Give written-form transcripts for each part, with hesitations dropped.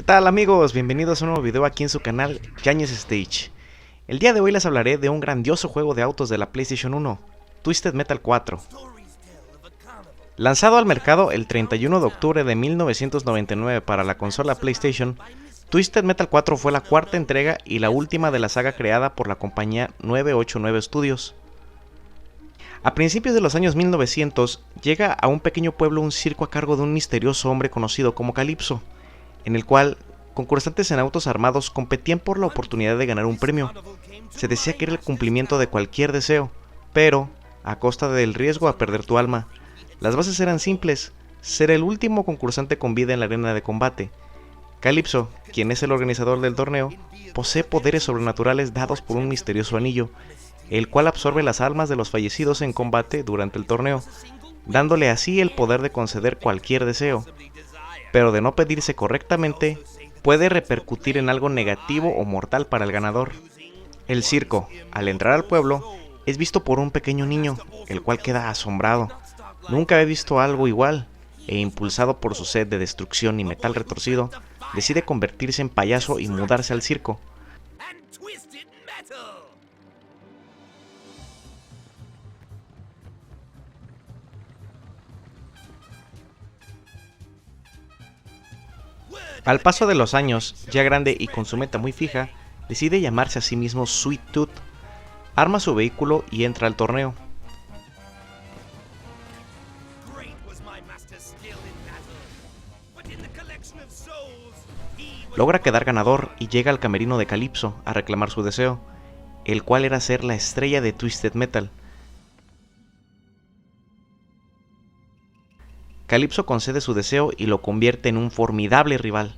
¿Qué tal amigos? Bienvenidos a un nuevo video aquí en su canal Yañez Stage. El día de hoy les hablaré de un grandioso juego de autos de la PlayStation 1, Twisted Metal 4. Lanzado al mercado el 31 de octubre de 1999 para la consola PlayStation, Twisted Metal 4 fue la cuarta entrega y la última de la saga creada por la compañía 989 Studios. A principios de los años 1900 llega a un pequeño pueblo un circo a cargo de un misterioso hombre conocido como Calypso, en el cual concursantes en autos armados competían por la oportunidad de ganar un premio. Se decía que era el cumplimiento de cualquier deseo, pero a costa del riesgo a perder tu alma. Las bases eran simples: ser el último concursante con vida en la arena de combate. Calypso, quien es el organizador del torneo, posee poderes sobrenaturales dados por un misterioso anillo, el cual absorbe las almas de los fallecidos en combate durante el torneo, dándole así el poder de conceder cualquier deseo. Pero de no pedirse correctamente, puede repercutir en algo negativo o mortal para el ganador. El circo, al entrar al pueblo, es visto por un pequeño niño, el cual queda asombrado. Nunca había visto algo igual, e impulsado por su sed de destrucción y metal retorcido, decide convertirse en payaso y mudarse al circo. Al paso de los años, ya grande y con su meta muy fija, decide llamarse a sí mismo Sweet Tooth, arma su vehículo y entra al torneo. Logra quedar ganador y llega al camerino de Calypso a reclamar su deseo, el cual era ser la estrella de Twisted Metal. Calypso concede su deseo y lo convierte en un formidable rival.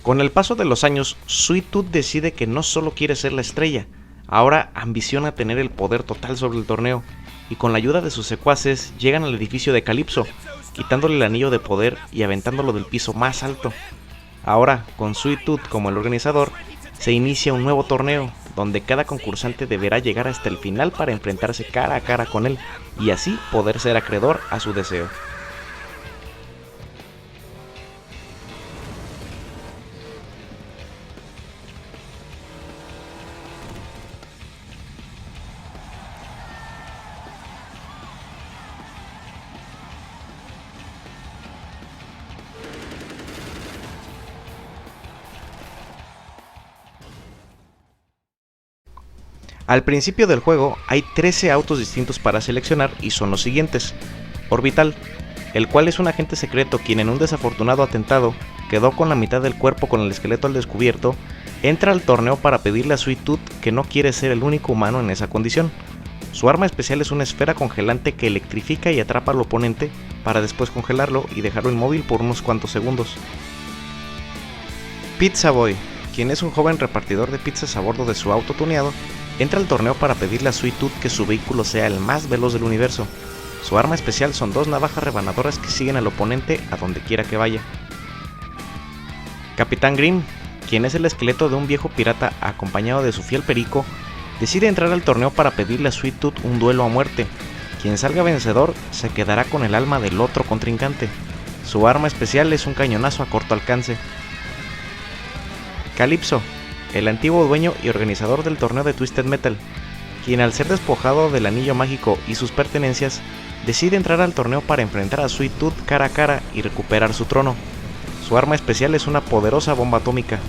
Con el paso de los años, Sweet Tooth decide que no solo quiere ser la estrella, ahora ambiciona tener el poder total sobre el torneo, y con la ayuda de sus secuaces llegan al edificio de Calypso, quitándole el anillo de poder y aventándolo del piso más alto. Ahora, con Sweet Tooth como el organizador, se inicia un nuevo torneo, donde cada concursante deberá llegar hasta el final para enfrentarse cara a cara con él, y así poder ser acreedor a su deseo. Al principio del juego hay 13 autos distintos para seleccionar y son los siguientes: Orbital, el cual es un agente secreto quien en un desafortunado atentado quedó con la mitad del cuerpo con el esqueleto al descubierto, entra al torneo para pedirle a Sweet Tooth que no quiere ser el único humano en esa condición. Su arma especial es una esfera congelante que electrifica y atrapa al oponente para después congelarlo y dejarlo inmóvil por unos cuantos segundos. Pizza Boy, quien es un joven repartidor de pizzas a bordo de su auto tuneado, entra al torneo para pedirle a Sweet Tooth que su vehículo sea el más veloz del universo. Su arma especial son dos navajas rebanadoras que siguen al oponente a donde quiera que vaya. Capitán Grimm, quien es el esqueleto de un viejo pirata acompañado de su fiel perico, decide entrar al torneo para pedirle a Sweet Tooth un duelo a muerte. Quien salga vencedor se quedará con el alma del otro contrincante. Su arma especial es un cañonazo a corto alcance. Calypso, el antiguo dueño y organizador del torneo de Twisted Metal, quien al ser despojado del anillo mágico y sus pertenencias, decide entrar al torneo para enfrentar a Sweet Tooth cara a cara y recuperar su trono. Su arma especial es una poderosa bomba atómica.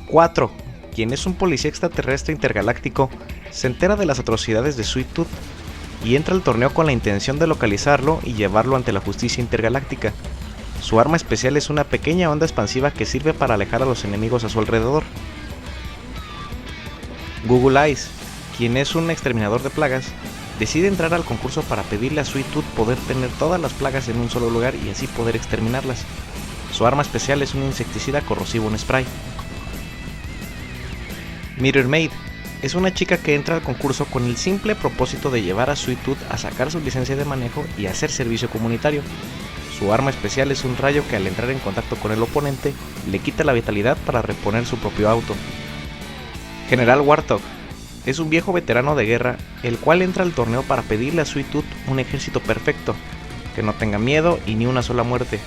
4. Quien es un policía extraterrestre intergaláctico, se entera de las atrocidades de Sweet Tooth y entra al torneo con la intención de localizarlo y llevarlo ante la justicia intergaláctica. Su arma especial es una pequeña onda expansiva que sirve para alejar a los enemigos a su alrededor. Google Eyes, quien es un exterminador de plagas, decide entrar al concurso para pedirle a Sweet Tooth poder tener todas las plagas en un solo lugar y así poder exterminarlas. Su arma especial es un insecticida corrosivo en spray. Mirror Maid es una chica que entra al concurso con el simple propósito de llevar a Sweet Tooth a sacar su licencia de manejo y hacer servicio comunitario. Su arma especial es un rayo que al entrar en contacto con el oponente le quita la vitalidad para reponer su propio auto. General Warthog es un viejo veterano de guerra, el cual entra al torneo para pedirle a Sweet Tooth un ejército perfecto, que no tenga miedo y ni una sola muerte.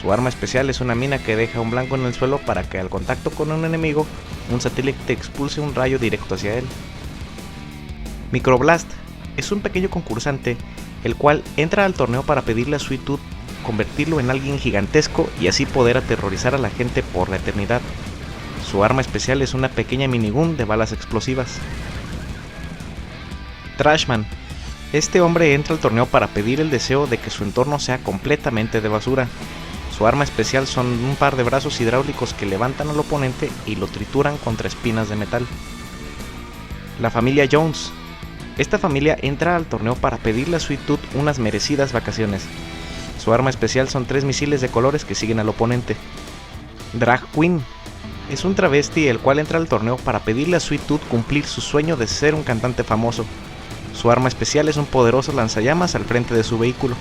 Su arma especial es una mina que deja un blanco en el suelo para que al contacto con un enemigo, un satélite expulse un rayo directo hacia él. Microblast es un pequeño concursante, el cual entra al torneo para pedirle a Sweet Tooth convertirlo en alguien gigantesco y así poder aterrorizar a la gente por la eternidad. Su arma especial es una pequeña minigun de balas explosivas. Trashman. Este hombre entra al torneo para pedir el deseo de que su entorno sea completamente de basura. Su arma especial son un par de brazos hidráulicos que levantan al oponente y lo trituran contra espinas de metal. La familia Jones. Esta familia entra al torneo para pedirle a Sweet Tooth unas merecidas vacaciones. Su arma especial son 3 misiles de colores que siguen al oponente. Drag Queen es un travesti el cual entra al torneo para pedirle a Sweet Tooth cumplir su sueño de ser un cantante famoso. Su arma especial es un poderoso lanzallamas al frente de su vehículo.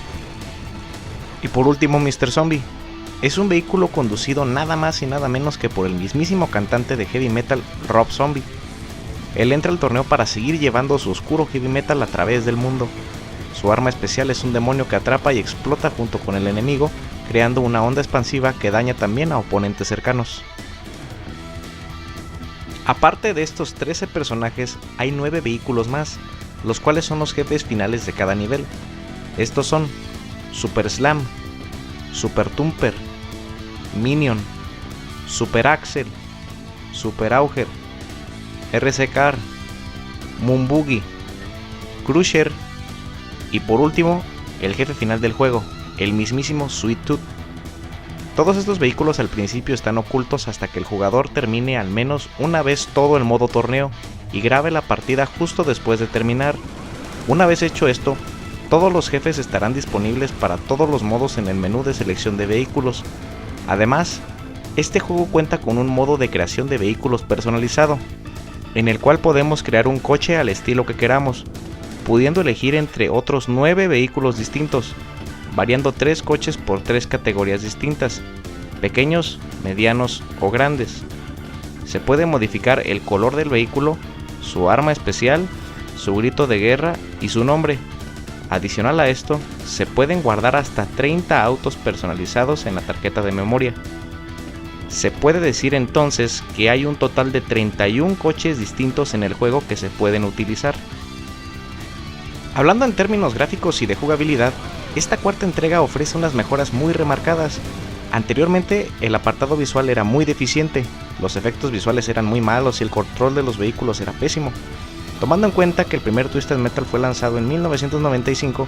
Y por último, Mr. Zombie. Es un vehículo conducido nada más y nada menos que por el mismísimo cantante de heavy metal Rob Zombie. Él entra al torneo para seguir llevando su oscuro heavy metal a través del mundo. Su arma especial es un demonio que atrapa y explota junto con el enemigo, creando una onda expansiva que daña también a oponentes cercanos. Aparte de estos 13 personajes, hay 9 vehículos más, los cuales son los jefes finales de cada nivel. Estos son Super Slam, Super Thumper, Minion, Super Axel, Super Auger, RC Car, Moon Boogie, Crusher y por último, el jefe final del juego, el mismísimo Sweet Tooth. Todos estos vehículos al principio están ocultos hasta que el jugador termine al menos una vez todo el modo torneo y grabe la partida justo después de terminar. Una vez hecho esto, todos los jefes estarán disponibles para todos los modos en el menú de selección de vehículos. Además, este juego cuenta con un modo de creación de vehículos personalizado, en el cual podemos crear un coche al estilo que queramos, pudiendo elegir entre otros 9 vehículos distintos, variando 3 coches por 3 categorías distintas, pequeños, medianos o grandes. Se puede modificar el color del vehículo, su arma especial, su grito de guerra y su nombre. Adicional a esto, se pueden guardar hasta 30 autos personalizados en la tarjeta de memoria. Se puede decir entonces que hay un total de 31 coches distintos en el juego que se pueden utilizar. Hablando en términos gráficos y de jugabilidad, esta cuarta entrega ofrece unas mejoras muy remarcadas. Anteriormente el apartado visual era muy deficiente, los efectos visuales eran muy malos y el control de los vehículos era pésimo, tomando en cuenta que el primer Twisted Metal fue lanzado en 1995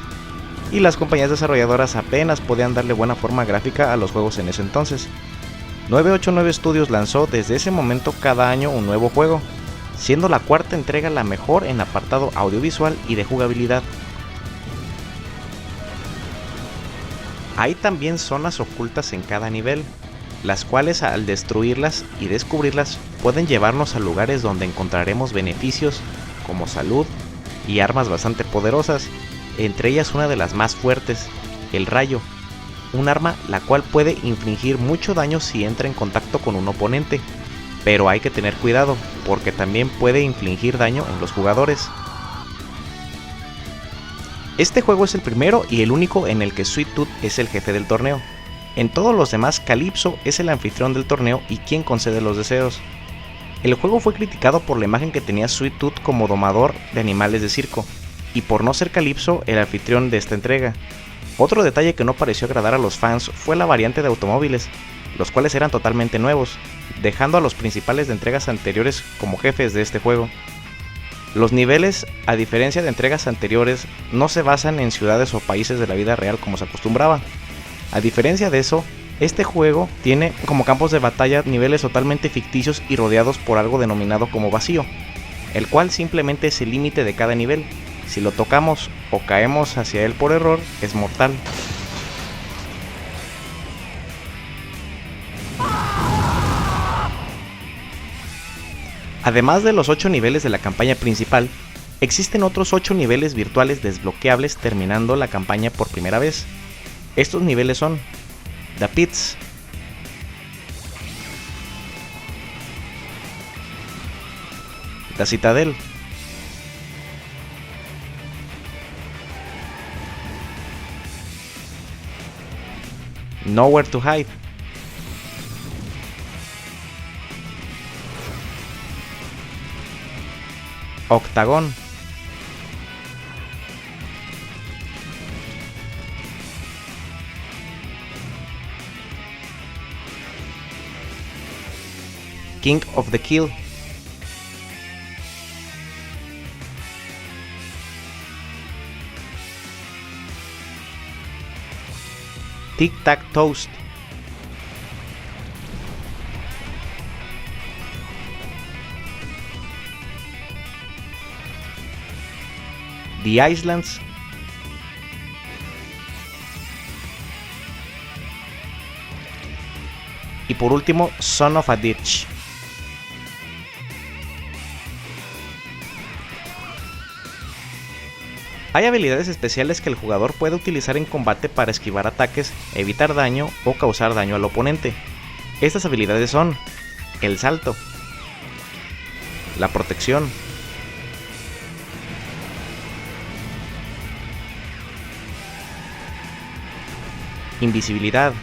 y las compañías desarrolladoras apenas podían darle buena forma gráfica a los juegos en ese entonces. 989 Studios lanzó desde ese momento cada año un nuevo juego, siendo la cuarta entrega la mejor en apartado audiovisual y de jugabilidad. Hay también zonas ocultas en cada nivel, las cuales al destruirlas y descubrirlas pueden llevarnos a lugares donde encontraremos beneficios como salud y armas bastante poderosas, entre ellas una de las más fuertes, el rayo, un arma la cual puede infligir mucho daño si entra en contacto con un oponente, pero hay que tener cuidado porque también puede infligir daño en los jugadores. Este juego es el primero y el único en el que Sweet Tooth es el jefe del torneo. En todos los demás, Calypso es el anfitrión del torneo y quien concede los deseos. El juego fue criticado por la imagen que tenía Sweet Tooth como domador de animales de circo, y por no ser Calypso el anfitrión de esta entrega. Otro detalle que no pareció agradar a los fans fue la variante de automóviles, los cuales eran totalmente nuevos, dejando a los principales de entregas anteriores como jefes de este juego. Los niveles, a diferencia de entregas anteriores, no se basan en ciudades o países de la vida real como se acostumbraba. A diferencia de eso, este juego tiene como campos de batalla niveles totalmente ficticios y rodeados por algo denominado como vacío, el cual simplemente es el límite de cada nivel. Si lo tocamos o caemos hacia él por error, es mortal. Además de los 8 niveles de la campaña principal, existen otros 8 niveles virtuales desbloqueables terminando la campaña por primera vez. Estos niveles son The Pits, The Citadel, Nowhere to Hide, Octagon, King of the Kill, Tic Tac Toast, The Islands, y por último Son of a Ditch. Hay habilidades especiales que el jugador puede utilizar en combate para esquivar ataques, evitar daño o causar daño al oponente. Estas habilidades son el salto, la protección, invisibilidad,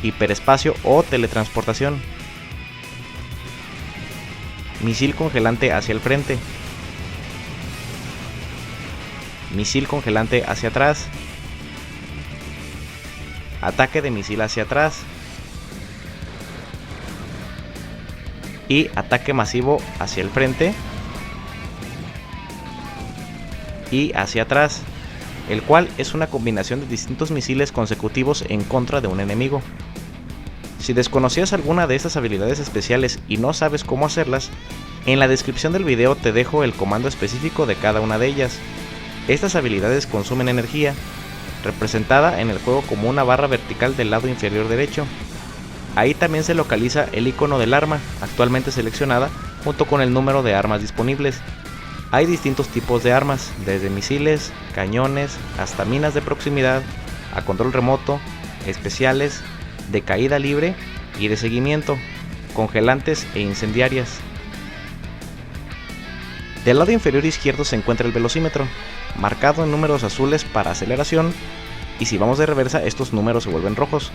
hiperespacio o teletransportación, misil congelante hacia el frente, misil congelante hacia atrás, ataque de misil hacia atrás y ataque masivo hacia el frente y hacia atrás, el cual es una combinación de distintos misiles consecutivos en contra de un enemigo. Si desconocías alguna de estas habilidades especiales y no sabes cómo hacerlas, en la descripción del video te dejo el comando específico de cada una de ellas. Estas habilidades consumen energía, representada en el juego como una barra vertical del lado inferior derecho. Ahí también se localiza el icono del arma, actualmente seleccionada, junto con el número de armas disponibles. Hay distintos tipos de armas, desde misiles, cañones, hasta minas de proximidad, a control remoto, especiales, de caída libre y de seguimiento, congelantes e incendiarias. Del lado inferior izquierdo se encuentra el velocímetro, marcado en números azules para aceleración, y si vamos de reversa estos números se vuelven rojos.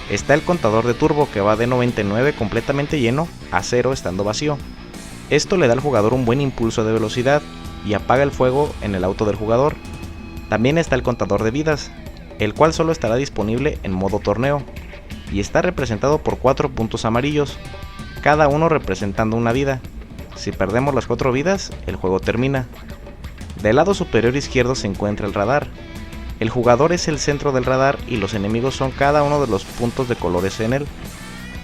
Está el contador de turbo que va de 99 completamente lleno a 0 estando vacío. Esto le da al jugador un buen impulso de velocidad y apaga el fuego en el auto del jugador. También está el contador de vidas, el cual solo estará disponible en modo torneo, y está representado por 4 puntos amarillos, cada uno representando una vida. Si perdemos las 4 vidas, el juego termina. Del lado superior izquierdo se encuentra el radar. El jugador es el centro del radar y los enemigos son cada uno de los puntos de colores en él.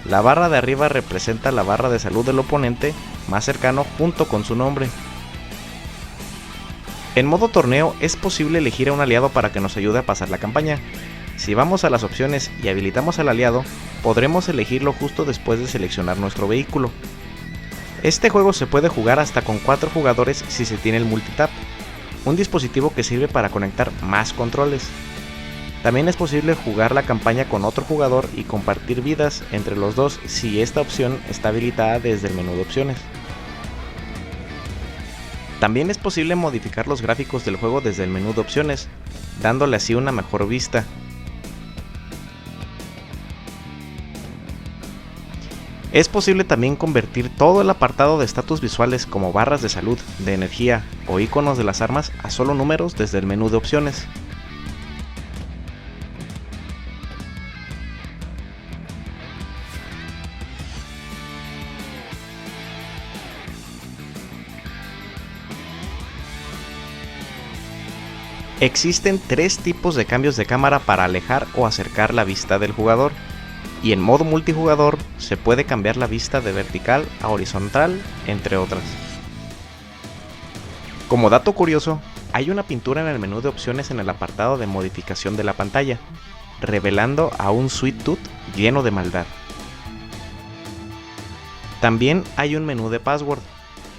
La barra de arriba representa la barra de salud del oponente más cercano junto con su nombre. En modo torneo es posible elegir a un aliado para que nos ayude a pasar la campaña. Si vamos a las opciones y habilitamos al aliado, podremos elegirlo justo después de seleccionar nuestro vehículo. Este juego se puede jugar hasta con 4 jugadores si se tiene el multitap, un dispositivo que sirve para conectar más controles. También es posible jugar la campaña con otro jugador y compartir vidas entre los dos si esta opción está habilitada desde el menú de opciones. También es posible modificar los gráficos del juego desde el menú de opciones, dándole así una mejor vista. Es posible también convertir todo el apartado de estatus visuales como barras de salud, de energía o iconos de las armas a solo números desde el menú de opciones. Existen 3 tipos de cambios de cámara para alejar o acercar la vista del jugador, y en modo multijugador se puede cambiar la vista de vertical a horizontal, entre otras. Como dato curioso, hay una pintura en el menú de opciones en el apartado de modificación de la pantalla, revelando a un Sweet Tooth lleno de maldad. También hay un menú de password,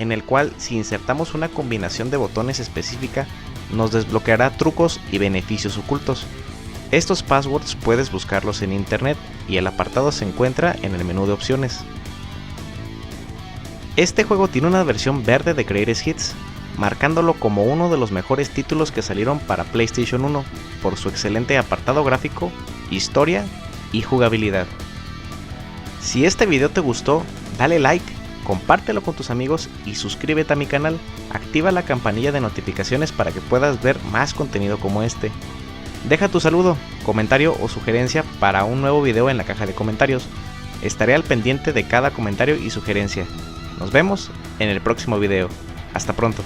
en el cual si insertamos una combinación de botones específica nos desbloqueará trucos y beneficios ocultos. Estos passwords puedes buscarlos en internet y el apartado se encuentra en el menú de opciones. Este juego tiene una versión verde de Greatest Hits, marcándolo como uno de los mejores títulos que salieron para PlayStation 1 por su excelente apartado gráfico, historia y jugabilidad. Si este video te gustó, dale like, compártelo con tus amigos y suscríbete a mi canal. Activa la campanilla de notificaciones para que puedas ver más contenido como este. Deja tu saludo, comentario o sugerencia para un nuevo video en la caja de comentarios. Estaré al pendiente de cada comentario y sugerencia. Nos vemos en el próximo video. Hasta pronto.